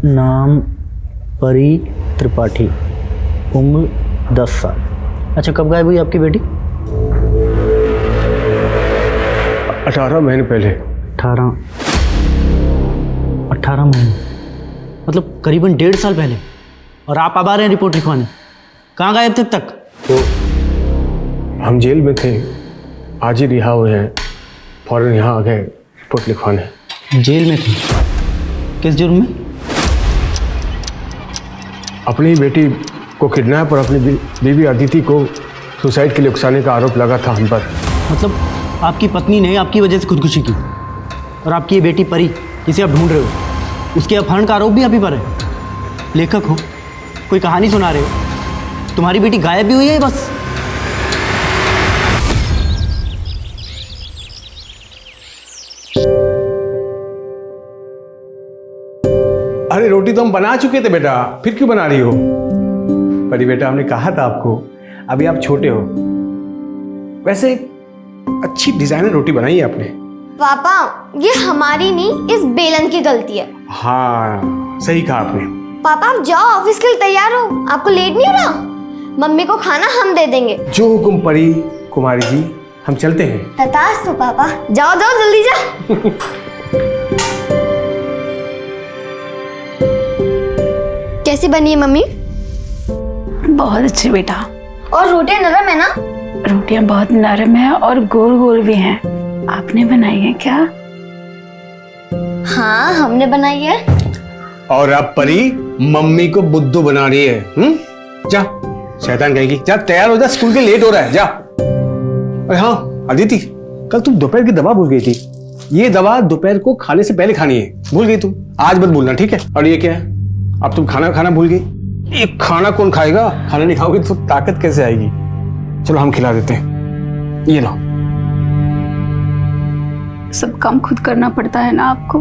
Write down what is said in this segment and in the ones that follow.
नाम परी त्रिपाठी, उम्र 10 साल। अच्छा, कब गायब हुई आपकी बेटी? 18 महीने पहले। 18 महीने मतलब करीबन 1.5 साल पहले। और आप अब आ रहे हैं रिपोर्ट लिखवाने? कहाँ गायब थे अब तक? तो हम जेल में थे, आज ही रिहा हुए हैं, फौरन यहाँ आ गए रिपोर्ट लिखवाने। जेल में थे? किस जुर्म में? अपनी बेटी को किडनैप और अपनी बीवी अदिति को सुसाइड के लिए उकसाने का आरोप लगा था हम पर। मतलब आपकी पत्नी ने आपकी वजह से खुदकुशी की, और आपकी ये बेटी परी जिसे आप ढूंढ रहे हो, उसके अपहरण का आरोप भी आप ही पर है। लेखक हो, कोई कहानी सुना रहे हो? तुम्हारी बेटी गायब भी हुई है बस? अरे रोटी तो हम बना चुके थे बेटा, फिर क्यों बना रही हो? परी बेटा, हमने कहा था आपको, अभी आप छोटे हो। वैसे अच्छी डिजाइनर रोटी बनाई है आपने। पापा, ये हमारी नहीं, इस बेलन की गलती है। हाँ, सही कहा आपने। पापा, आप जाओ, ऑफिस के लिए तैयार हो, आपको लेट नहीं हो रहा? मम्मी को खाना हम दे देंगे। जो हुकुम परी कुमारी जी, हम चलते हैं। तथास्तु पापा, जाओ जाओ जल्दी जाओ। कैसी बनी है मम्मी? बहुत अच्छी बेटा। और रोटियां नरम है ना? रोटियां बहुत नरम है और गोल गोल भी हैं। आपने बनाई है क्या? हाँ, हमने बनाई है। और अब परी मम्मी को बुद्धू बना रही है। जा, शैतान कहेगी। जा, तैयार हो जा, स्कूल के लेट हो रहा है, जा। अरे हाँ अदिति, कल तुम दोपहर की दवा भूल गई थी। ये दवा दोपहर को खाने से पहले खानी है, भूल गई तुम। आज मत भूलना, ठीक है? और ये क्या है? अब तुम खाना खाना भूल गई। ये खाना कौन खाएगा? खाना नहीं खाओगे तो ताकत कैसे आएगी? चलो हम खिला देते हैं, ये लो। सब काम खुद करना पड़ता है ना आपको,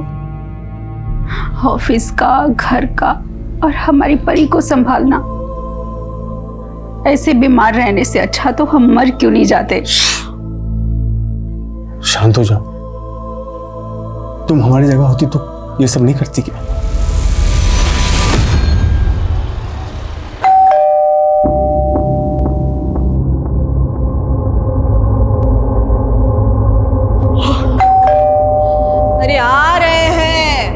ऑफिस का, घर का, और हमारी परी को संभालना। ऐसे बीमार रहने से अच्छा तो हम मर क्यों नहीं जाते? शांत हो जाओ। तुम हमारी जगह होती तो ये सब नहीं करती क्या? अरे आ रहे हैं।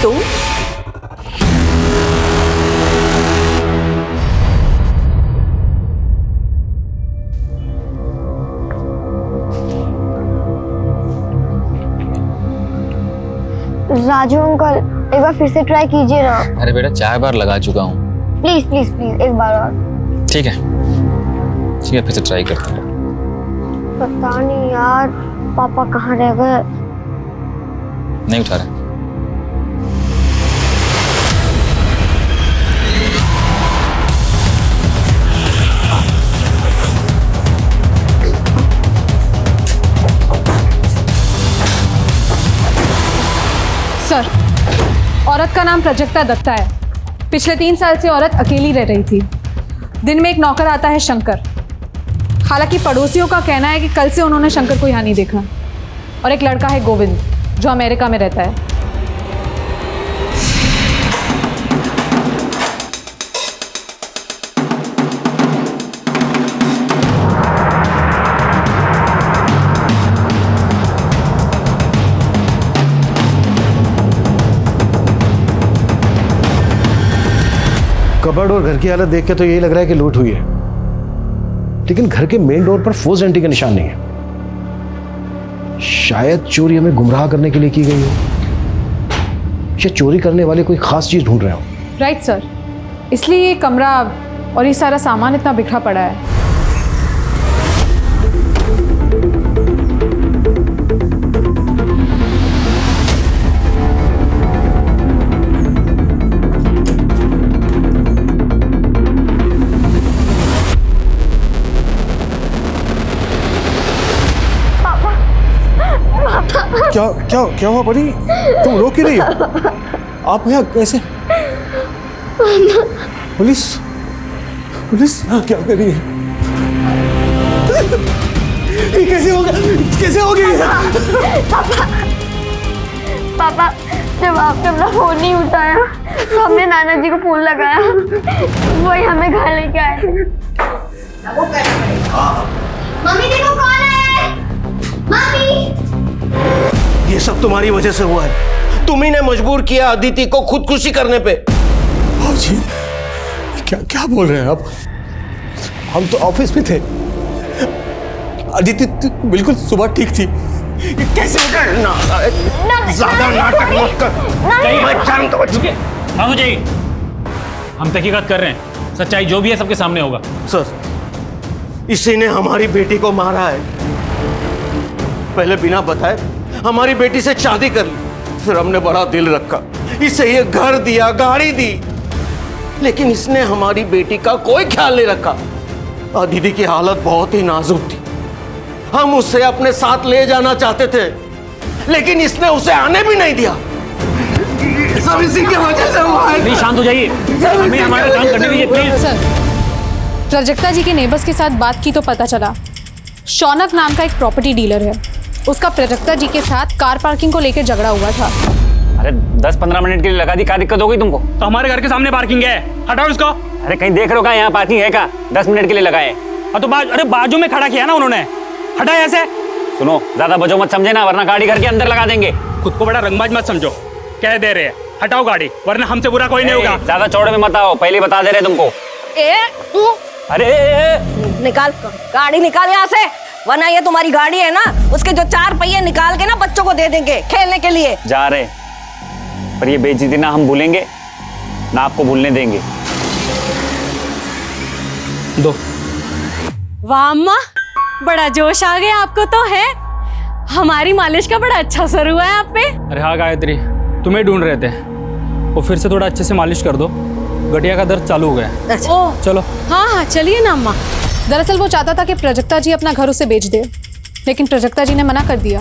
तुम? राजू अंकल, एक बार फिर से ट्राई कीजिए ना। अरे बेटा, 4 बार लगा चुका हूँ। प्लीज प्लीज प्लीज, एक बार और। ठीक है, फिर से ट्राई करता हूँ। पता नहीं यार, पापा कहाँ रह गए? नहीं उठा रहे। सर, औरत का नाम प्राजक्ता दत्ता है। पिछले 3 साल से औरत अकेली रह रही थी। दिन में एक नौकर आता है शंकर। हालांकि पड़ोसियों का कहना है कि कल से उन्होंने शंकर को यहाँ नहीं देखा। और एक लड़का है गोविंद, जो अमेरिका में रहता है। कबर्ड और घर की हालत देख के तो यही लग रहा है कि लूट हुई है, लेकिन घर के मेन डोर पर फोर्स एंट्री का निशान नहीं है। शायद चोरी हमें गुमराह करने के लिए की गई हो, या चोरी करने वाले कोई खास चीज ढूंढ रहे हो। राइट सर, इसलिए ये कमरा और ये सारा सामान इतना बिखरा पड़ा है। क्या क्या क्या हुआ परी? तुम रो क्यों रही हो? आप यहाँ कैसे? पुलिस पुलिस यहाँ क्या कर रही है? कैसे हो गई? पापा जब आपने अपना फोन नहीं उठाया तो हमने नाना जी को फोन लगाया, वही हमें घर लेके आए थे। मम्मी देखो कौन है। मम्मी ये सब तुम्हारी वजह से हुआ है। तुम ही ने मजबूर किया अदिति को खुदकुशी करने पे। जी क्या क्या बोल रहे हैं आप? हम तो ऑफिस में थे। अदिति बिल्कुल सुबह ठीक थी। ये कैसे हो गया? ज्यादा नाटक मत कर। हाँ जी, हम तहकीकात कर रहे हैं, सच्चाई जो भी है सबके सामने होगा। सर इसी ने हमारी बेटी को मारा है। पहले बिना बताए हमारी बेटी से शादी कर ली, फिर हमने बड़ा दिल रखा, इसे ये घर दिया, गाड़ी दी, लेकिन इसने हमारी बेटी का कोई ख्याल नहीं रखा। अदिति की हालत बहुत ही नाजुक थी। हम उसे अपने साथ ले जाना चाहते थे, लेकिन इसने उसे आने भी नहीं दिया। सब इसी की वजह से हुआ है। प्लीज शांत हो जाइए, हमें हमारा काम करने दीजिए प्लीज। सर, प्राजक्ता जी के नेबर्स के साथ बात की तो पता चला शौनक नाम का एक प्रॉपर्टी डीलर है, उसका प्राजक्ता जी के साथ कार पार्किंग को लेकर झगड़ा हुआ था। अरे 10-15 मिनट के लिए लगा दी, क्या दिक्कत हो गई तुमको? तो हमारे घर के सामने पार्किंग है, हटाओ इसको। अरे कहीं देख रहे हो क्या यहाँ पार्किंग है क्या? 10 मिनट के लिए लगाए। तो अरे बाजू में खड़ा किया ना उन्होंने, हटा ऐसे। सुनो, ज्यादा बजो मत समझे ना, वरना गाड़ी घर के अंदर लगा देंगे। खुद को बड़ा रंगबाज मत समझो, कह दे रहे हैं हटाओ गाड़ी, वरना हमसे बुरा कोई नहीं होगा। ज्यादा चौड़े में मत आओ, पहले बता दे रहे तुमको। अरे निकाल गाड़ी, निकाल यहाँ से, वरना ये तुम्हारी गाड़ी है ना, उसके जो 4 पहिए निकाल के ना बच्चों को दे देंगे खेलने के लिए। जा रहे, पर ये बेइज्जती ना हम भूलेंगे ना आपको भूलने देंगे। दो। वाह अम्मा, बड़ा जोश आ गया आपको तो है। हमारी मालिश का बड़ा अच्छा असर हुआ है आप पे। अरे हाँ गायत्री, तुम्हें ढूंढ रहे थे, वो फिर से थोड़ा अच्छे से मालिश कर दो, गठिया का दर्द चालू हो गया। चलो। हाँ हाँ चलिए ना अम्मा। दरअसल वो चाहता था कि प्राजक्ता जी अपना घर उसे बेच दे, लेकिन प्राजक्ता जी ने मना कर दिया।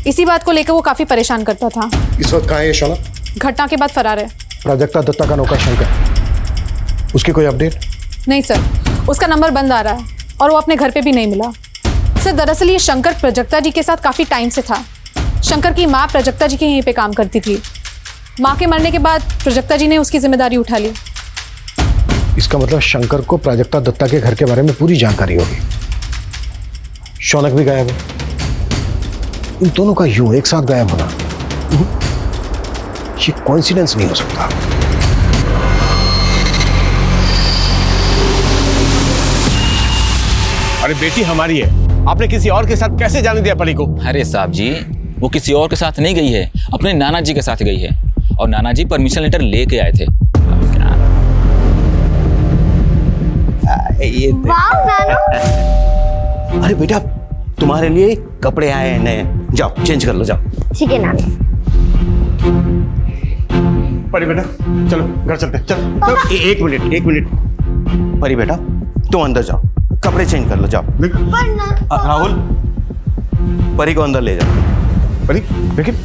इसी बात को लेकर वो काफी परेशान करता था। इस वक्त कहाँ है ये शौनक? घटना के बाद फरार है। प्राजक्ता दत्ता का नौकर शंकर, उसकी कोई अपडेट? नहीं सर, उसका नंबर बंद आ रहा है और वो अपने घर पे भी नहीं मिला। सर दरअसल ये शंकर प्राजक्ता जी के साथ काफ़ी टाइम से था। शंकर की माँ प्राजक्ता जी के यहीं पे काम करती थी। माँ के मरने के बाद प्राजक्ता जी ने उसकी जिम्मेदारी उठा ली। इसका मतलब शंकर को प्राजक्ता दत्ता के घर के बारे में पूरी जानकारी होगी। शौनक भी गायब है। इन दोनों का यूं एक साथ गायब होना ये कोइंसिडेंस नहीं हो सकता। अरे बेटी हमारी है, आपने किसी और के साथ कैसे जाने दिया परी को? अरे साहब जी, वो किसी और के साथ नहीं गई है, अपने नाना जी के साथ गई है, और नाना जी परमिशन लेटर लेके आए थे। अरे बेटा, तुम्हारे लिए कपड़े आए हैं नए, जाओ चेंज कर लो, जाओ। ठीक है नानी। परी बेटा चलो घर चलते, चल। एक मिनट परी बेटा, तुम अंदर जाओ, कपड़े चेंज कर लो, जाओ। राहुल, परी को अंदर ले जाओ। परी लेकिन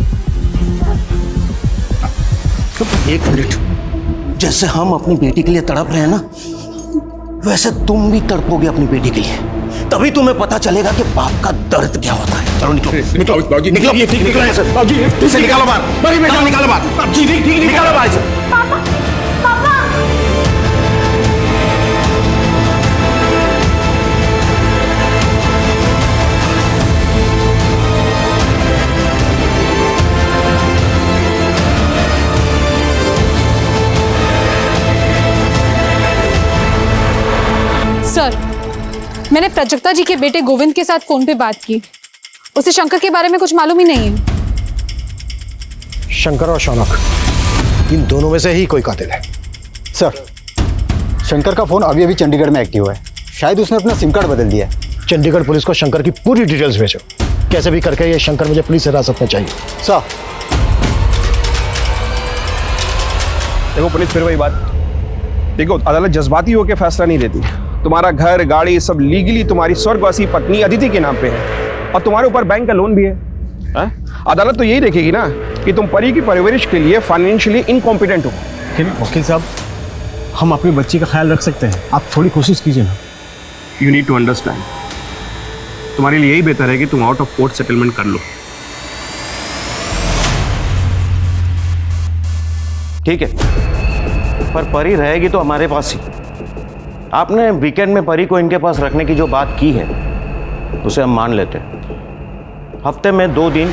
एक मिनट, जैसे हम अपनी बेटी के लिए तड़प रहे हैं ना, वैसे तुम भी तड़पोगे अपनी बेटी के लिए, तभी तुम्हें पता चलेगा कि बाप का दर्द क्या होता है। चलो निकलो, निकलो, निकलो, निकलो यहाँ से। इसे निकालो बाहर, परी बेटा निकालो बाहर। जी ठीक, निकालो बाहर से। सर, मैंने प्राजक्ता जी के बेटे गोविंद के साथ फोन पे बात की। उसे शंकर के बारे में कुछ मालूम ही नहीं है। शंकर और शौनक, इन दोनों में से ही कोई कातिल है। सर, शंकर का फोन अभी अभी चंडीगढ़ में एक्टिव है। शायद उसने अपना सिम कार्ड बदल दिया है। चंडीगढ़ पुलिस को शंकर की पूरी डिटेल्स भेजो। कैसे भी करके ये शंकर मुझे पुलिस हिरासत में चाहिए। सर, देखो पुलिस, फिर वही बात। देखो, अदालत जज्बाती होकर फैसला नहीं देती। तुम्हारा घर, गाड़ी सब लीगली तुम्हारी स्वर्गवासी पत्नी अदिति के नाम पे है, और तुम्हारे ऊपर बैंक का लोन भी है। अदालत तो यही देखेगी ना कि तुम परी की परवरिश के लिए फाइनेंशियली इनकॉम्पिटेंट हो। वकील साहब, हम अपनी बच्ची का ख्याल रख सकते हैं, आप थोड़ी कोशिश कीजिए ना। यू नीड टू अंडरस्टैंड, तुम्हारे लिए यही बेहतर है कि तुम आउट ऑफ कोर्ट सेटलमेंट कर लो। ठीक है, पर परी रहेगी तो हमारे पास ही। आपने वीकेंड में परी को इनके पास रखने की जो बात की है उसे हम मान लेते हैं। हफ्ते में 2 दिन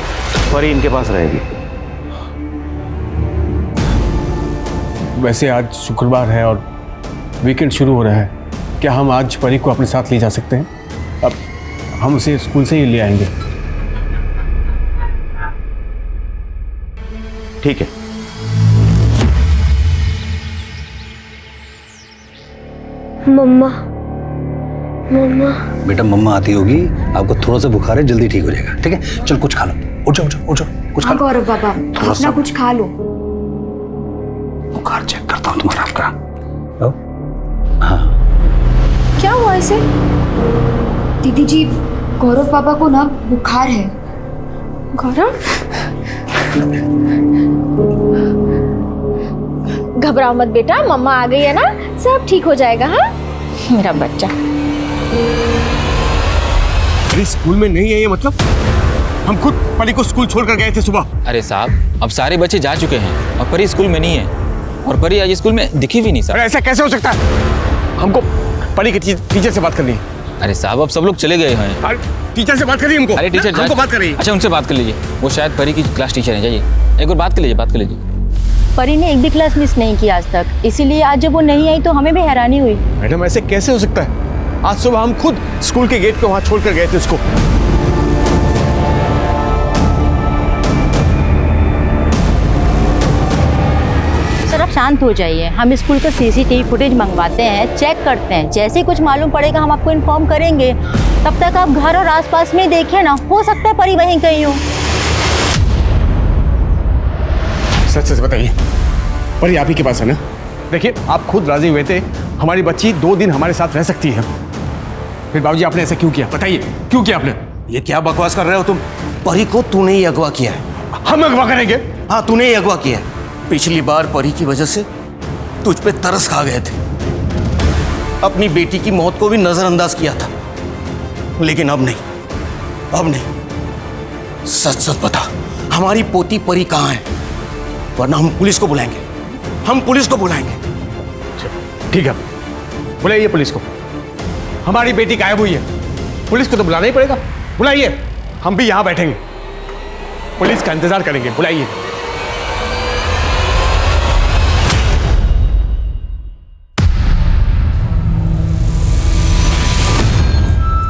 परी इनके पास रहेगी। वैसे आज शुक्रवार है और वीकेंड शुरू हो रहा है, क्या हम आज परी को अपने साथ ले जा सकते हैं? अब हम उसे स्कूल से ही ले आएंगे। ठीक है। मम्मा, मम्मा। बेटा मम्मा आती होगी, आपको थोड़ा सा बुखार है, जल्दी ठीक हो जाएगा। ठीक है, चल कुछ खा लो। उठ जाओ, उठ जाओ, उठ जाओ, कुछ खा लो। गौरव बाबा, अपना कुछ खा लो। बुखार चेक करता हूँ तुम्हारा आपका। हाँ, क्या हुआ इसे? दीदी जी, गौरव पापा को ना बुखार है। गौरव, घबराओ मत बेटा, मम्मा आ गई है ना, सब ठीक हो जाएगा। हाँ मेरा बच्चा। अरे स्कूल में नहीं है ये मतलब? हम खुद परी को स्कूल छोड़कर गए थे सुबह। अरे साहब, अब सारे बच्चे जा चुके हैं और परी स्कूल में नहीं है, और परी आज स्कूल में दिखी भी नहीं सर। अरे ऐसा कैसे हो सकता है? हमको परी के टीचर से बात करनी है। अरे साहब, अब सब लोग चले गए हैं। अरे टीचर से बात करिए हमको। अरे टीचर हमको बात करिए। अच्छा, उनसे बात कर लीजिए, वो शायद परी की क्लास टीचर है। जाइए एक बार बात कर लीजिए, बात कर लीजिए। परी ने एक भी क्लास मिस नहीं की आज तक, इसीलिए आज जब वो नहीं आई तो हमें भी हैरानी हुई। मैडम ऐसे कैसे हो सकता है? आज सुबह हम खुद स्कूल के गेट पे वहां छोड़कर गए थे उसको। सर आप शांत हो जाइए, हम स्कूल का सीसीटीवी फुटेज मंगवाते हैं, चेक करते हैं, जैसे कुछ मालूम पड़ेगा हम आपको इन्फॉर्म करेंगे। तब तक आप घर और आसपास में देखिए ना, हो सकता है परी वहीं कहीं हो। सच सच बताइए, परी आप ही के पास है ना? देखिए आप खुद राजी हुए थे, हमारी बच्ची 2 दिन हमारे साथ रह सकती है। फिर बाबूजी आपने ऐसा क्यों किया? बताइए क्यों किया आपने? ये क्या बकवास कर रहे हो तुम? परी को तूने ही अगवा किया है। हम अगवा करेंगे? हाँ, तूने ही अगवा किया है। पिछली बार परी की वजह से तुझ पे तरस खा गए थे, अपनी बेटी की मौत को भी नजरअंदाज किया था, लेकिन अब नहीं, अब नहीं। सच सच बता, हमारी पोती परी कहाँ है? वरना हम पुलिस को बुलाएंगे, हम पुलिस को बुलाएंगे। ठीक है, बुलाइए पुलिस को। हमारी बेटी गायब हुई है, पुलिस को तो बुलाना ही पड़ेगा। बुलाइए, हम भी यहां बैठेंगे, पुलिस का इंतजार करेंगे। बुलाइए।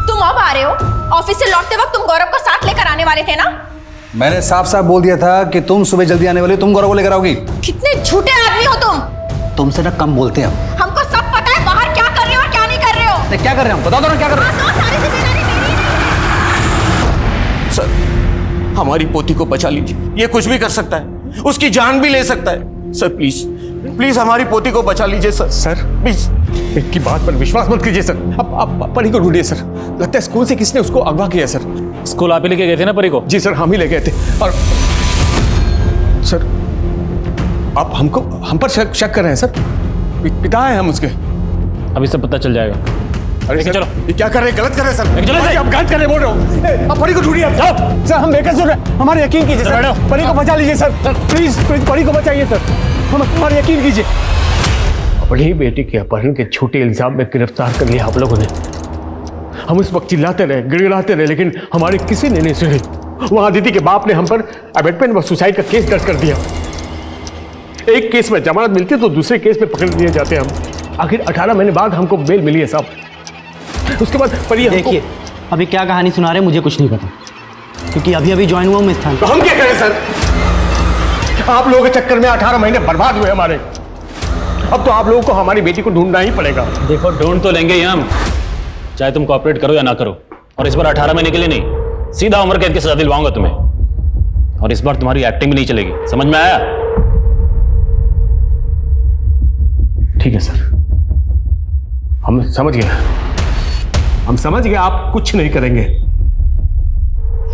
तुम अब आ रहे हो? ऑफिस से लौटते वक्त तुम गौरव को साथ लेकर आने वाले थे ना? मैंने साफ साफ बोल दिया था कि तुम सुबह जल्दी आने वाली हो, तुम गौरव को लेकर आओगी। कितने झूठे आदमी हो तुम। तुमसे ना कम बोलते हैं हम। हमको सब पता है बाहर क्या कर रहे हो और क्या नहीं कर रहे हो। क्या कर रहे हैं हम? बता दो ना क्या कर रहे हैं। सारी जिम्मेदारी मेरी है। सर, हमारी पोती को बचा लीजिए, ये कुछ भी कर सकता है, उसकी जान भी ले सकता है। सर प्लीज, प्लीज हमारी पोती को बचा लीजिए सर। सर प्लीज, इनकी बात पर विश्वास मत कीजिए सर। अब परी को ढूंढिए सर, लगता है स्कूल से किसने उसको अगवा किया सर। स्कूल आप ही लेके गए थे ना परी को? जी सर, हम ही ले गए थे। और सर आप हम पर शक कर रहे हैं सर? पिता है हम उसके। अभी सब पता चल जाएगा। अरे सर, चलो, ये क्या कर रहे हैं? गलत कर रहे हैं सर। चलो सर। आप गलत कर रहे बोल रहे हो। आप परी को ढूंढिए। आप सर, हम बेकसूर हैं, हमारे यकीन कीजिए सर। परी को बचा लीजिए सर, प्लीज प्लीज परी को बचाइए सर, हमारे यकीन कीजिए। अपनी बेटी के अपहरण के झूठे इल्जाम में गिरफ्तार कर लिया आप लोगों ने। हम उस वक्त चिल्लाते रहे, गिड़गिड़ाते रहे, लेकिन हमारे किसी ने नहीं सुनी। वहां दीदी के बाप ने हम पर अबेटमेंट व सुसाइड का केस दर्ज कर दिया। एक केस में जमानत मिलती है तो दूसरे केस में पकड़ लिए जाते हैं हम। आखिर 18 महीने बाद हमको बेल मिली है साहब। उसके बाद परी देखिए, अभी क्या कहानी सुना रहे हैं मुझे कुछ नहीं पता, क्योंकि अभी अभी ज्वाइन हुआ मैं स्थान। तो हम क्या करें सर? आप लोगों के चक्कर में 18 महीने बर्बाद हुए हमारे। अब तो आप लोगों को हमारी बेटी को ढूंढना ही पड़ेगा। देखो, ढूंढ तो लेंगे ही हम, चाहे तुम कोऑपरेट करो या ना करो। और इस बार 18 महीने के लिए नहीं, सीधा उम्र कैद की सजा दिलवाऊंगा तुम्हें। और इस बार तुम्हारी एक्टिंग भी नहीं चलेगी, समझ में आया? ठीक है सर, हम समझ गए, हम समझ गए आप कुछ नहीं करेंगे,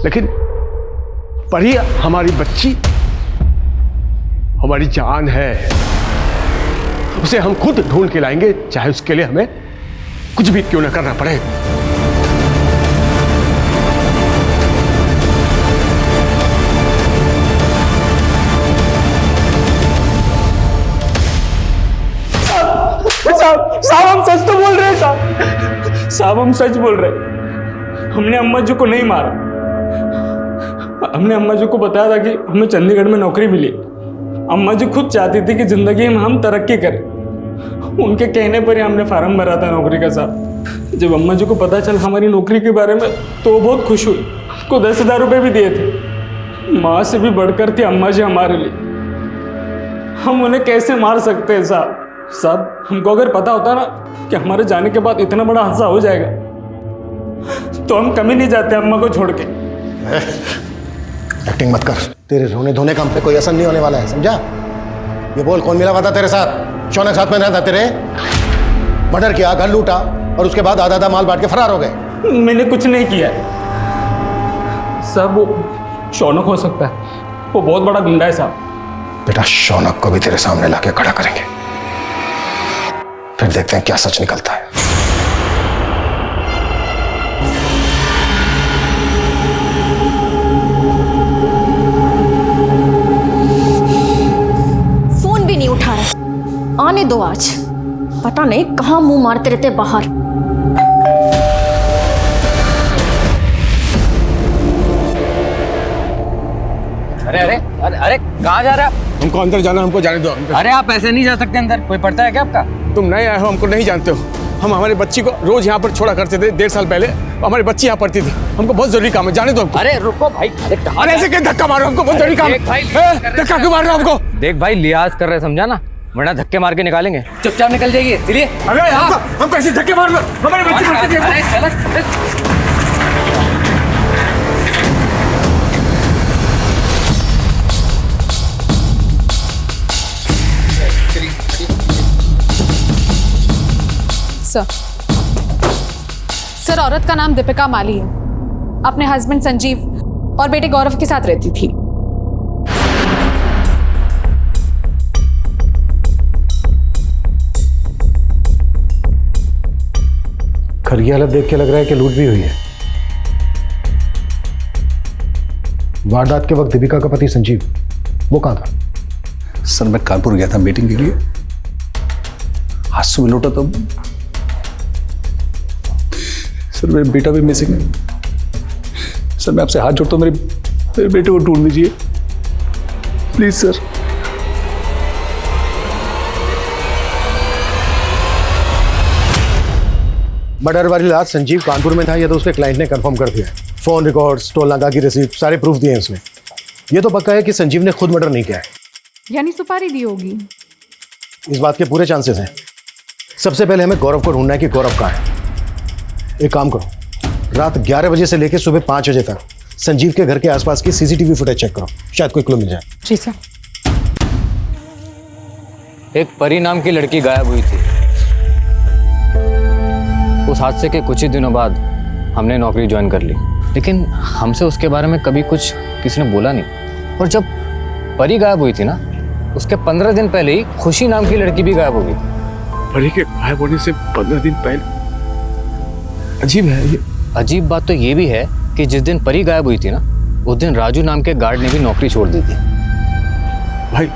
लेकिन परी हमारी बच्ची, हमारी जान है, उसे हम खुद ढूंढ के लाएंगे, चाहे उसके लिए हमें कुछ भी क्यों ना करना पड़े। साहब हम सच बोल रहे, हमने अम्मा जी को नहीं मारा। हमने अम्मा जी को बताया था कि हमें चंडीगढ़ में नौकरी मिली। अम्मा जी खुद चाहती थी कि जिंदगी में हम तरक्की करें। उनके कहने पर ही हमने फार्म भरा था नौकरी का साहब। जब अम्मा जी को पता चला हमारी नौकरी के बारे में तो वो बहुत खुश हुई, को 10,000 रुपये भी दिए थे। माँ से भी बढ़कर थी अम्मा जी हमारे लिए। हम उन्हें कैसे मार सकते हैं साहब? साहब हमको अगर पता होता ना कि हमारे जाने के बाद इतना बड़ा हादसा हो जाएगा तो हम कभी नहीं जाते अम्मा को छोड़ के। एक्टिंग मत कर, तेरे रोने धोने का हम पे कोई असर नहीं होने वाला है, समझा? ये बोल, कौन मिला हुआ था तेरे साथ? शौनक साथ में रहा था तेरे? मर्डर किया, घर लूटा और उसके बाद आधा माल बांट के फरार हो गए। मैंने कुछ नहीं किया है साहब। वो शौनक हो सकता है, वो बहुत बड़ा गुंडा है साहब। बेटा शौनक को भी तेरे सामने लाके खड़ा करेंगे, फिर देखते हैं क्या सच निकलता है। फोन भी नहीं उठा रहा। आने दो आज, पता नहीं कहां मुंह मारते रहते बाहर। अरे अरे अरे अरे कहाँ जा रहे हैं? हमको अंदर जाना, हमको जाने दो। अरे आप ऐसे नहीं जा सकते अंदर, कोई पड़ता है क्या आपका? तुम नए आए हो, हमको नहीं जानते हो। हम हमारी बच्ची को रोज यहाँ पर छोड़ा करते थे। 1.5 साल पहले हमारी बच्ची यहाँ पढ़ती थी। हमको बहुत जरूरी काम है, जाने दो हमको। अरे रुको भाई, अरे ऐसे क्या धक्का मारो, हमको बहुत जरूरी काम है। धक्का क्यों मार रहे हो हमको? देख भाई, लिहाज कर रहे, समझा ना, वरना धक्के मार के निकालेंगे। चुपचाप निकल जाइए, चलिए। अरे हम कैसे धक्के मार रहे हो? हमारी बच्ची पढ़ती थी। सर, औरत का नाम दीपिका माली है, अपने हस्बैंड संजीव और बेटे गौरव के साथ रहती थी। घर की हालत देख के लग रहा है कि लूट भी हुई है। वारदात के वक्त दीपिका का पति संजीव वो कहाँ था? सर मैं कानपुर गया था मीटिंग के लिए, आज सुबह लौटा तो सर मेरा बेटा भी मिसिंग है। सर मैं आपसे हाथ जोड़ता हूँ, मेरे बेटे को ढूंढ लीजिए प्लीज सर। मर्डर वाली रात संजीव कानपुर में था, ये तो उसके क्लाइंट ने कंफर्म कर दिया। फोन रिकॉर्ड्स, टोल नाका की रिसीप्ट, सारे प्रूफ दिए हैं उसने। ये तो पक्का है कि संजीव ने खुद मर्डर नहीं किया है। यानी सुपारी दी होगी? इस बात के पूरे चांसेस हैं। सबसे पहले हमें गौरव को ढूंढना है कि गौरव कहाँ है। एक काम करो, रात 11 बजे से लेकर सुबह 5 बजे तक संजीव के घर के आसपास की सीसीटीवी फुटेज चेक करो, शायद कोई क्लू मिल जाए। जी सर। एक परी नाम की लड़की गायब हुई थी। उस हादसे के कुछ ही दिनों बाद हमने नौकरी ज्वाइन कर ली, लेकिन हमसे उसके बारे में कभी कुछ किसी ने बोला नहीं। और जब परी गायब हुई थी ना, उसके 15 दिन पहले ही खुशी नाम की लड़की भी गायब हो गई। परी के गायब होने से 15 दिन पहले? अजीब है ये। अजीब बात तो ये भी है कि जिस दिन परी गायब हुई थी ना, उस दिन राजू नाम के गार्ड ने भी नौकरी छोड़ दी थी। भाई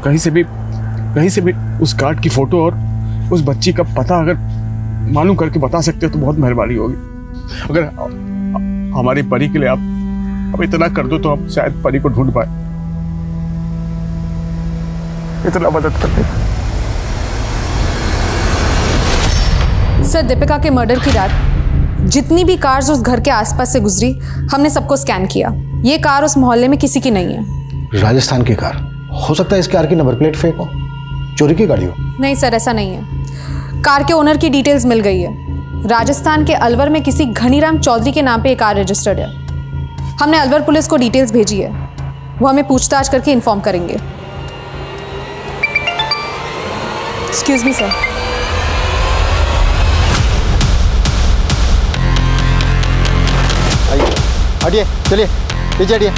कहीं से भी उस गार्ड की फोटो और उस बच्ची का पता अगर मालूम करके बता सकते हो तो बहुत मेहरबानी होगी। अगर हमारी परी के लिए आप इतना कर दो तो हम शायद परी को ढूंढ पाए। इतना मदद कर दे। सर, दीपिका के मर्डर की रात जितनी भी कार्स उस घर के आसपास से गुजरी, हमने सबको स्कैन किया। ये कार उस मोहल्ले में किसी की नहीं है। राजस्थान की कार हो सकता है, इस कार की नंबर प्लेट फेक हो, चोरी की गाड़ी हो। नहीं सर, ऐसा नहीं है। कार के ओनर की डिटेल्स मिल गई है। राजस्थान के अलवर में किसी घनीराम चौधरी के नाम पे ये कार रजिस्टर्ड है। हमने अलवर पुलिस को डिटेल्स भेजी है, वो हमें पूछताछ करके इन्फॉर्म करेंगे। Excuse me sir. हटिए, चलिए पीछे हटिए।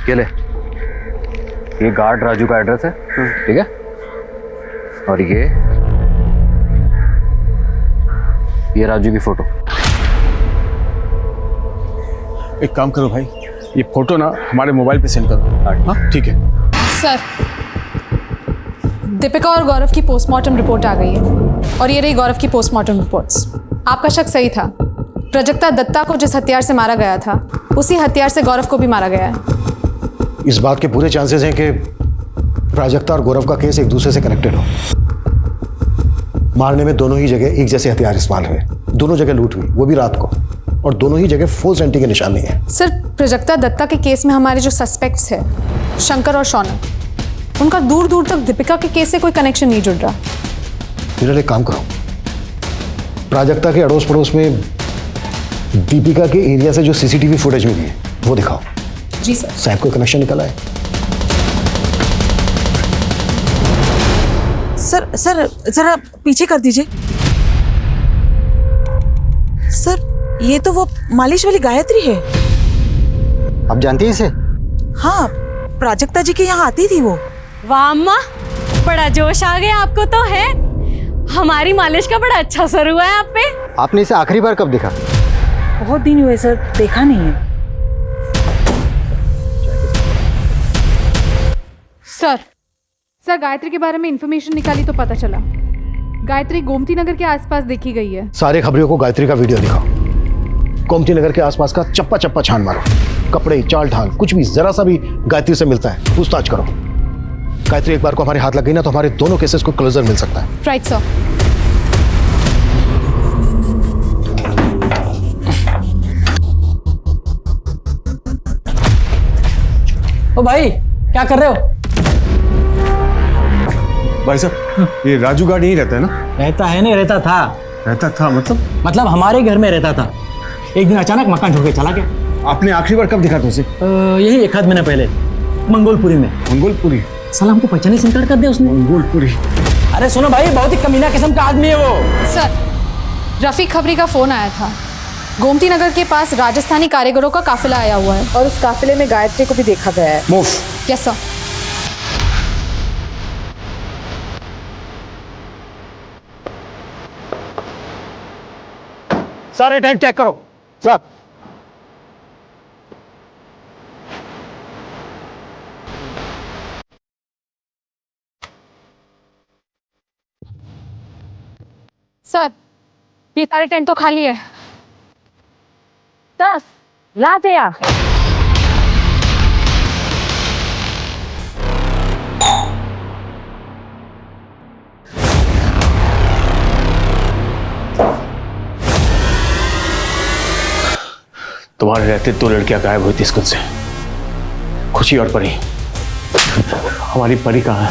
ये ले, ये गार्ड राजू का एड्रेस है, ठीक है? और ये राजू की फोटो। एक काम करो भाई, ये फोटो ना हमारे मोबाइल पे सेंड करो। हाँ ठीक है। सर, दीपिका और गौरव की पोस्टमार्टम रिपोर्ट आ गई है और ये रही गौरव की पोस्टमार्टम रिपोर्ट्स। आपका शक सही था। प्राजक्ता दत्ता को जिस हथियार से मारा गया था उसी हथियार से गौरव को भी मारा गया है। इस बात के पूरे चांसेस हैं कि प्राजक्ता और गौरव का केस एक दूसरे से कनेक्टेड हो। मारने में दोनों ही जगह एक जैसे हथियार इस्तेमाल हुए, दोनों जगह लूट हुई, वो भी रात को, और दोनों ही जगह फोर्स एंट्री के निशान नहीं है। सर, प्राजक्ता दत्ता के केस में हमारे जो सस्पेक्ट्स हैं शंकर और शौनक, उनका दूर दूर तक दीपिका के केस से कोई कनेक्शन नहीं जुड़ रहा। फिर एक काम करो, प्राजक्ता के अड़ोस पड़ोस में दीपिका के एरिया से जो सीसीटीवी फुटेज मिली है वो दिखाओ। जी सर। शायद कोई कनेक्शन निकला है। सर सर जरा पीछे कर दीजिए। सर, ये तो वो मालिश वाली गायत्री है। आप जानती हैं इसे? हाँ, प्राजक्ता जी के यहाँ आती थी वो। वाह अम्मा, बड़ा जोश आ गया आपको तो है। हमारी मालिश का बड़ा अच्छा असर हुआ है आप पे। आपने इसे आखिरी बार कब देखा? बहुत दिन हुए सर, देखा नहीं है। सर गायत्री के बारे में इंफॉर्मेशन निकाली तो पता चला गायत्री गोमती नगर के आसपास देखी गई है। सारे खबरियों को गायत्री का वीडियो दिखाओ। गोमती नगर के आसपास का चप्पा चप्पा छान मारो, कपड़े, चाल ढाल, कुछ भी जरा सा भी गायत्री से मिलता है पूछताछ करो। गायत्री एक बार को हमारे हाथ लग गई ना तो हमारे दोनों केसेस को क्लोजर मिल सकता है। Right sir. ओ भाई, क्या कर रहे हो? भाई साहब, ये राजू गार्ड यहीं रहता है ना? रहता है नहीं, रहता था। रहता था मतलब हमारे घर में रहता था। एक दिन अचानक मकान छोड़ के चला गया। आपने आखिरी बार कब दिखा था उसे? यही 1 आध महीना पहले, मंगोलपुरी में। मंगोलपुरी? साला हमको पहचाने से इनकार कर दिया उसने। मंगोलपुरी? अरे सुनो भाई, बहुत ही कमीना किस्म का आदमी है वो। सर, रफीक खबरी का फोन आया था। गोमती नगर के पास राजस्थानी कारीगरों का काफिला आया हुआ है और उस काफिले में गायत्री को भी देखा गया है। मूव। Yes sir. सारे टैग चेक करो। सर, सर, ये सारे टेंट तो खाली है। दस लाते यार। तुम्हारे रहते 2 लड़कियां गायब हुई थी स्कूल से, खुशी और परी। हमारी परी कहाँ है?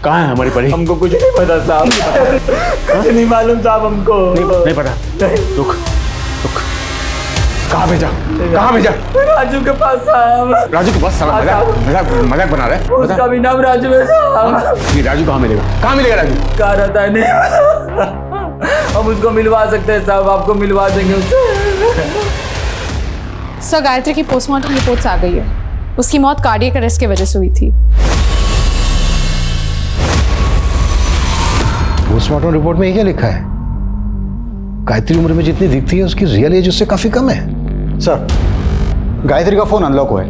कहाँ है हमारी परी? हमको कुछ नहीं पता साहब। कुछ नहीं मालूम साहब हमको। नहीं पता? रुक। कहाँ भेजा? राजू के पास साहब। राजू के पास? साला मजाक बना रहा है। उसका भी नाम राजू है साहब। ये राजू कहाँ मिलेगा? राजू? कहाँ रहता है? नहीं, हम उसको मिलवा सकते हैं साहब, आपको मिलवा देंगे उससे। सर, गायत्री की पोस्टमार्टम रिपोर्ट्स आ गई है। उसकी मौत कार्डियक अरेस्ट की वजह से हुई थी। पोस्टमार्टम रिपोर्ट में ये क्या लिखा है? गायत्री उम्र में जितनी दिखती है उसकी रियल एज उससे काफी कम है। सर, गायत्री का फोन अनलॉक हुआ है,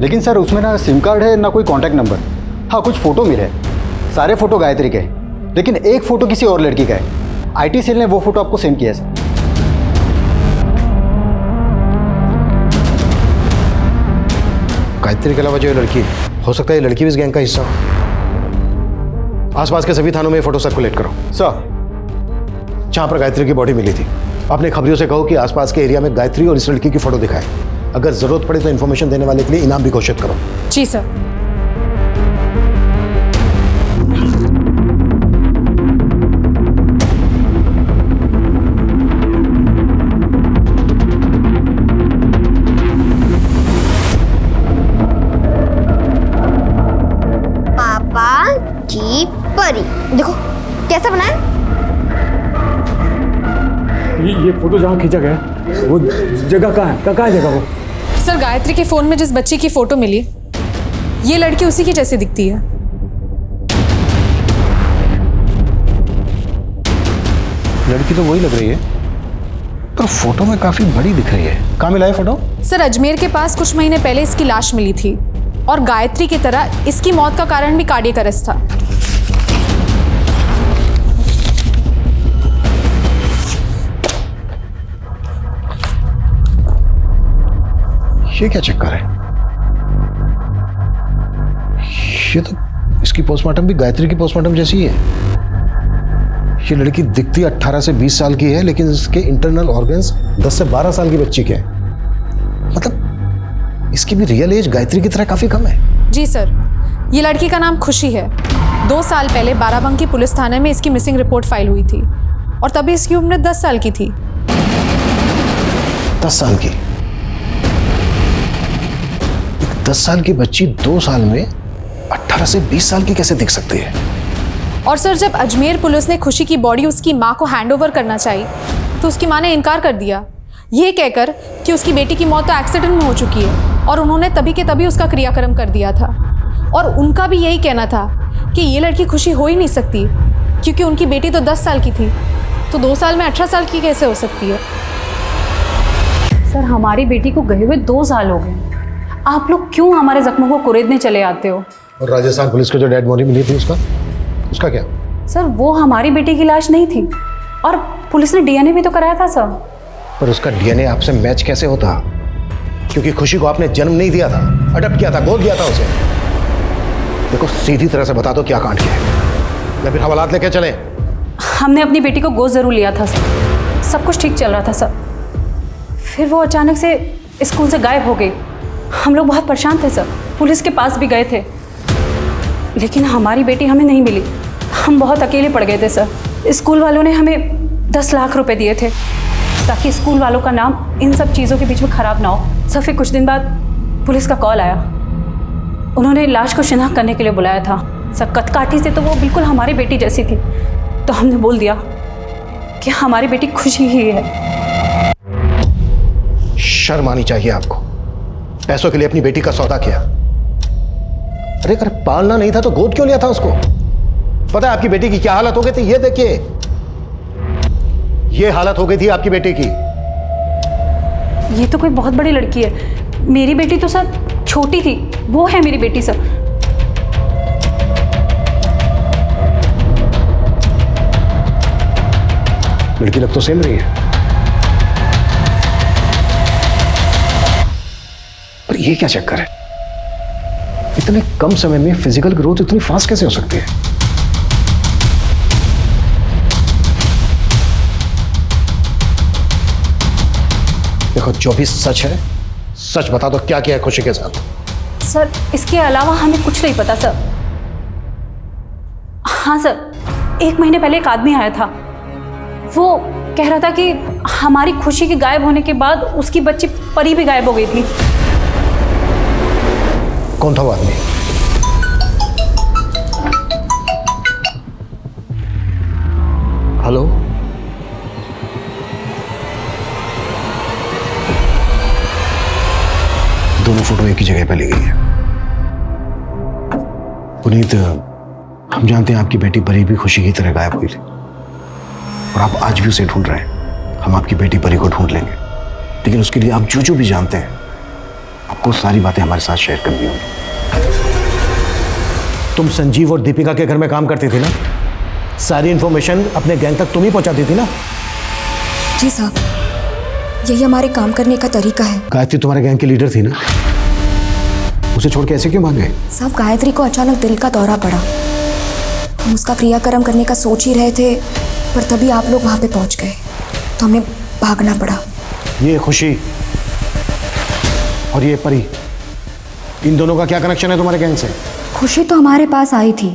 लेकिन सर उसमें ना सिम कार्ड है ना कोई कांटेक्ट नंबर। हाँ, कुछ फोटो मिले, सारे फोटो गायत्री के, लेकिन एक फोटो किसी और लड़की का है। आईटी सेल ने वो फोटो आपको सेंड किया है सर। गायत्री के अलावा जो ये लड़की है, हो सकता है ये लड़की भी इस गैंग का हिस्सा हो। आसपास के सभी थानों में फोटो सर्कुलेट करो। सर, जहां पर गायत्री की बॉडी मिली थी, अपने खबरियों से कहो कि आसपास के एरिया में गायत्री और इस लड़की की फोटो दिखाएं। अगर जरूरत पड़े तो इन्फॉर्मेशन देने वाले के लिए इनाम भी घोषित करो। जी सर। पापा की परी, देखो कैसा बना है। ये फोटो जहाँ खींचा गया वो जगह कहाँ है? कहाँ है जगह वो? सर, गायत्री के फोन में जिस बच्ची की फोटो मिली, ये लड़की उसी की जैसी दिखती है। लड़की तो वही लग रही है, पर फोटो में काफी बड़ी दिख रही है। कहाँ मिला है फोटो? सर, अजमेर के पास कुछ महीने पहले इसकी लाश मिली थी। और गायत्री की तरह इसकी मौत का कारण भी कार्डियक अरेस्ट था। ये क्या चक्कर है? ये तो इसकी पोस्टमार्टम भी गायत्री की पोस्टमार्टम जैसी ही है। ये लड़की दिखती 18 से 20 साल की है, लेकिन इसके इंटरनल ऑर्गन्स 10 से 12 साल की बच्ची के हैं। मतलब इसकी भी रियल एज गायत्री की तरह काफी कम है। जी सर, ये लड़की का नाम खुशी है। 2 साल पहले बाराबंकी पुलिस थाने में इसकी मिसिंग रिपोर्ट फाइल हुई थी और तभी इसकी उम्र 10 साल की थी। 10 साल की? 10 साल की बच्ची 2 साल में 18 से 20 साल की कैसे दिख सकती है? और सर, जब अजमेर पुलिस ने खुशी की बॉडी उसकी मां को हैंडओवर करना चाहिए तो उसकी मां ने इनकार कर दिया, ये कहकर कि उसकी बेटी की मौत तो एक्सीडेंट में हो चुकी है और उन्होंने तभी के तभी उसका क्रियाक्रम कर दिया था। और उनका भी यही कहना था कि ये लड़की खुशी हो ही नहीं सकती क्योंकि उनकी बेटी तो 10 साल की थी, तो 2 साल में 18 साल की कैसे हो सकती है? सर, हमारी बेटी को गए हुए 2 साल हो गए। आप लोग क्यों हमारे जख्मों को कुरेदने चले आते हो? और राजस्थान पुलिस को जो डेड बॉडी मिली थी उसका क्या? सर, वो हमारी बेटी की लाश नहीं थी और पुलिस ने डीएनए भी तो कराया था सर। पर उसका डीएनए आपसे मैच कैसे होता? क्योंकि खुशी को आपने जन्म नहीं दिया था, अडॉप्ट किया था, गोद दिया था उसे। देखो, सीधी तरह से बता दो क्या कांड किया है, या फिर हवालात लेके चले। हमने अपनी बेटी को गोद जरूर लिया था सर, सब कुछ ठीक चल रहा था सर। फिर वो अचानक से स्कूल से गायब हो गई। हम लोग बहुत परेशान थे सर, पुलिस के पास भी गए थे, लेकिन हमारी बेटी हमें नहीं मिली। हम बहुत अकेले पड़ गए थे सर। स्कूल वालों ने हमें 10 लाख रुपए दिए थे ताकि स्कूल वालों का नाम इन सब चीज़ों के बीच में ख़राब ना हो। सर, फिर कुछ दिन बाद पुलिस का कॉल आया। उन्होंने लाश को शिनाख्त करने के लिए बुलाया था सर। कदकाठी से तो वो बिल्कुल हमारी बेटी जैसी थी, तो हमने बोल दिया कि हमारी बेटी खुशी ही है। शर्म आनी चाहिए आपको, पैसों के लिए अपनी बेटी का सौदा किया। अरे अगर पालना नहीं था तो गोद क्यों लिया था उसको? पता है आपकी बेटी की क्या हालत हो गई थी? ये देखिए, ये हालत हो गई थी आपकी बेटी की। ये तो कोई बहुत बड़ी लड़की है। मेरी बेटी तो सर छोटी थी, वो है मेरी बेटी सर। लड़की लग तो सेम रही है, पर ये क्या चक्कर है? इतने कम समय में फिजिकल ग्रोथ इतनी फास्ट कैसे हो सकती है? देखो, जो भी सच है सच बता दो, क्या किया है खुशी के साथ? सर, इसके अलावा हमें कुछ नहीं पता सर। हाँ सर, 1 महीने पहले एक आदमी आया था। वो कह रहा था कि हमारी खुशी के गायब होने के बाद उसकी बच्ची परी भी गायब हो गई थी। कौन था वो आदमी? हेलो? दोनों फोटो एक ही जगह पे ली गई है। पुनीत, हम जानते हैं आपकी बेटी परी भी खुशी की तरह गायब हुई थी और आप आज भी उसे ढूंढ रहे हैं। हम आपकी बेटी परी को ढूंढ लेंगे, लेकिन उसके लिए आप जो भी जानते हैं आपको सारी बातें हमारे साथ शेयर करनी होगी। तुम संजीव और दीपिका के घर में काम करती थी ना? सारी इंफॉर्मेशन अपने गैंग तक तुम ही पहुंचाती थी ना? जी साहब, यही हमारे काम करने का तरीका है। गायत्री तुम्हारे गैंग की लीडर थी ना? उसे छोड़ के ऐसे क्यों भाग गए? साहब, गायत्री को अचानक दिल का दौरा पड़ा। हम उसका क्रियाक्रम करने का सोच ही रहे थे, पर तभी आप लोग वहां पे पहुंच गए, तो हमें भागना पड़ा। ये खुशी और ये परी, इन दोनों का क्या कनेक्शन है तुम्हारे गैंग से? खुशी तो हमारे पास आई थी,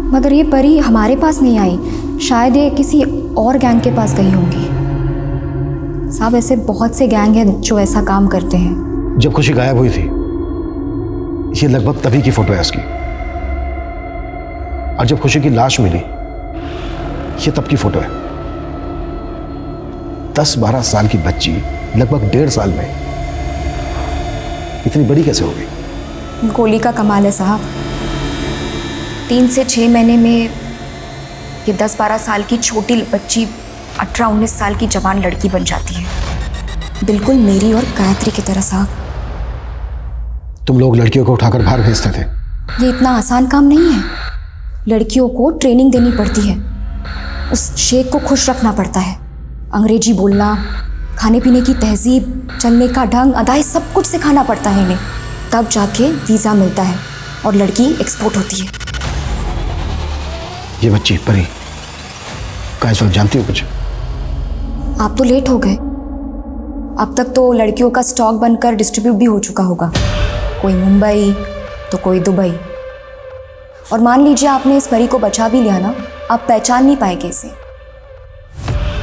मगर ये परी हमारे पास नहीं आई। शायद ये किसी और गैंग के पास गई होंगी। साहब, ऐसे बहुत से गैंग हैं जो ऐसा काम करते हैं। जब खुशी गायब हुई थी, ये लगभग तभी की फोटो है उसकी। और जब खुशी की लाश मिली, ये तब की फोटो है। 10-12 साल की बच्ची लगभग 1.5 साल में इतनी बड़ी कैसे हो गई? गोली का कमाल है साहब। 3 से 6 महीने में ये 10-12 साल की छोटी बच्ची 18-19 साल की जवान लड़की बन जाती है, बिल्कुल मेरी और गायत्री की तरह साहब। तुम लोग लड़कियों को उठाकर बाहर भेजते थे। ये इतना आसान काम नहीं है। लड़कियों को ट्रेनिंग देनी पड़ती है, उस शेख को खुश रखना पड़ता है। अंग्रेजी बोलना, खाने पीने की तहजीब, चलने का ढंग, अदाएं, सब कुछ सिखाना पड़ता है इन्हें। तब जाके वीज़ा मिलता है और लड़की एक्सपोर्ट होती है। ये बच्ची परी का इस वक्त जानती हो कुछ? आप तो लेट हो गए। अब तक तो लड़कियों का स्टॉक बनकर डिस्ट्रीब्यूट भी हो चुका होगा, कोई मुंबई तो कोई दुबई। और मान लीजिए आपने इस परी को बचा भी लिया ना, आप पहचान नहीं पाएंगे इसे,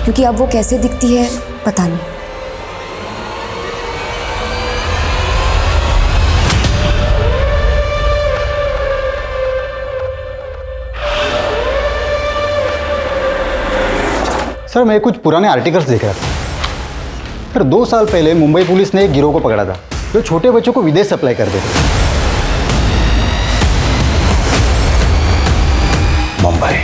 क्योंकि अब वो कैसे दिखती है पता नहीं। सर मैं कुछ पुराने आर्टिकल्स देख रहा था। सर 2 साल पहले मुंबई पुलिस ने एक गिरोह को पकड़ा था जो छोटे बच्चों को विदेश सप्लाई करते थे। मुंबई।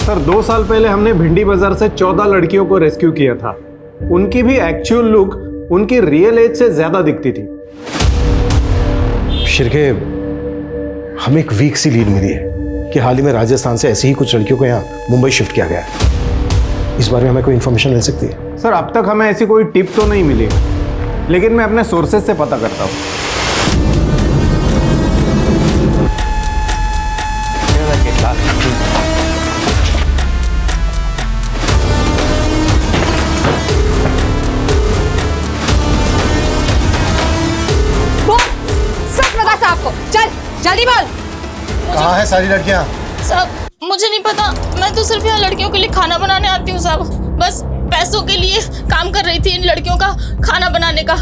सर 2 साल पहले हमने भिंडी बाजार से 14 लड़कियों को रेस्क्यू किया था। उनकी भी एक्चुअल लुक उनकी रियल एज से ज्यादा दिखती थी। शिरके, हमें एक वीक सी लीड मिली है कि हाल ही में राजस्थान से ऐसी ही कुछ लड़कियों को यहाँ मुंबई शिफ्ट किया गया है। इस बारे में हमें कोई इन्फॉर्मेशन मिल सकती है? सर अब तक हमें ऐसी कोई टिप तो नहीं मिली, लेकिन मैं अपने सोर्सेज से पता करता हूँ। सच बता साहब को, चल जल्दी बोल। कहाँ है सारी लड़कियाँ? साहब मुझे नहीं पता, मैं तो सिर्फ यहाँ लड़कियों के लिए खाना बनाने आती हूँ साहब। बस पैसों के लिए काम कर रही थी इन लड़कियों का खाना बनाने का।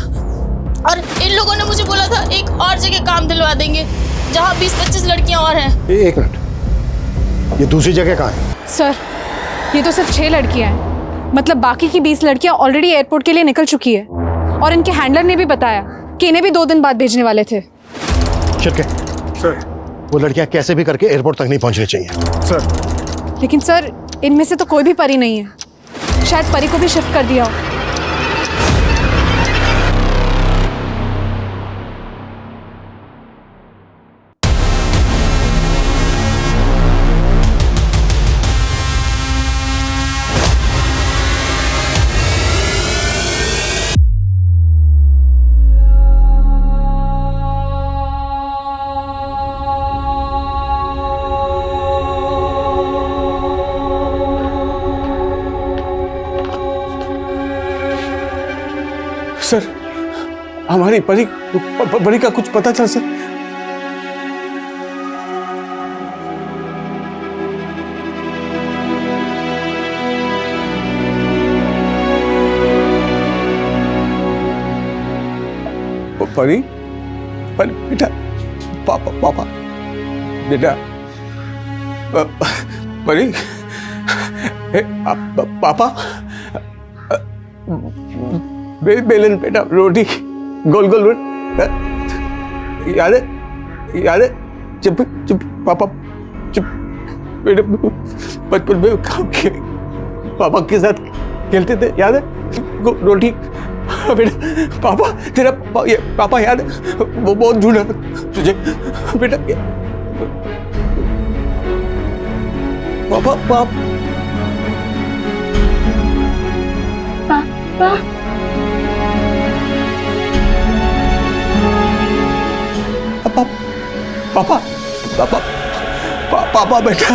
और इन लोगों ने मुझे बोला था एक और जगह काम दिलवा देंगे जहाँ 20-25 लड़कियाँ और हैं। एक मिनट, ये दूसरी जगह कहाँ है? सर ये तो सिर्फ 6 लड़कियाँ हैं, मतलब बाकी की 20 लड़कियाँ ऑलरेडी एयरपोर्ट के लिए निकल चुकी है। और इनके हैंडलर ने भी बताया कि इन्हें भी 2 दिन बाद भेजने वाले थे। शिरके, सर वो लड़कियां कैसे भी करके एयरपोर्ट तक नहीं पहुंचनी चाहिए। सर लेकिन सर इनमें से तो कोई भी परी नहीं है, शायद परी को भी शिफ्ट कर दिया हो। सर हमारी परी का कुछ पता चल सर? परी बेटा, पापा बेटा, परी पापा, बेलन बेटा, रोटी गोल गोल याद है जब पापा बेटा बचपन में पापा के साथ खेलते थे, याद है? रोटी बेटा, पापा तेरा पापा याद है? वो बहुत ढूंढा तुझे बेटा। पापा पापा पापा पापा बेटा,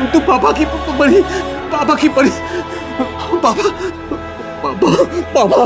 तू पापा की परी, पापा की परी, पापा पापा पापा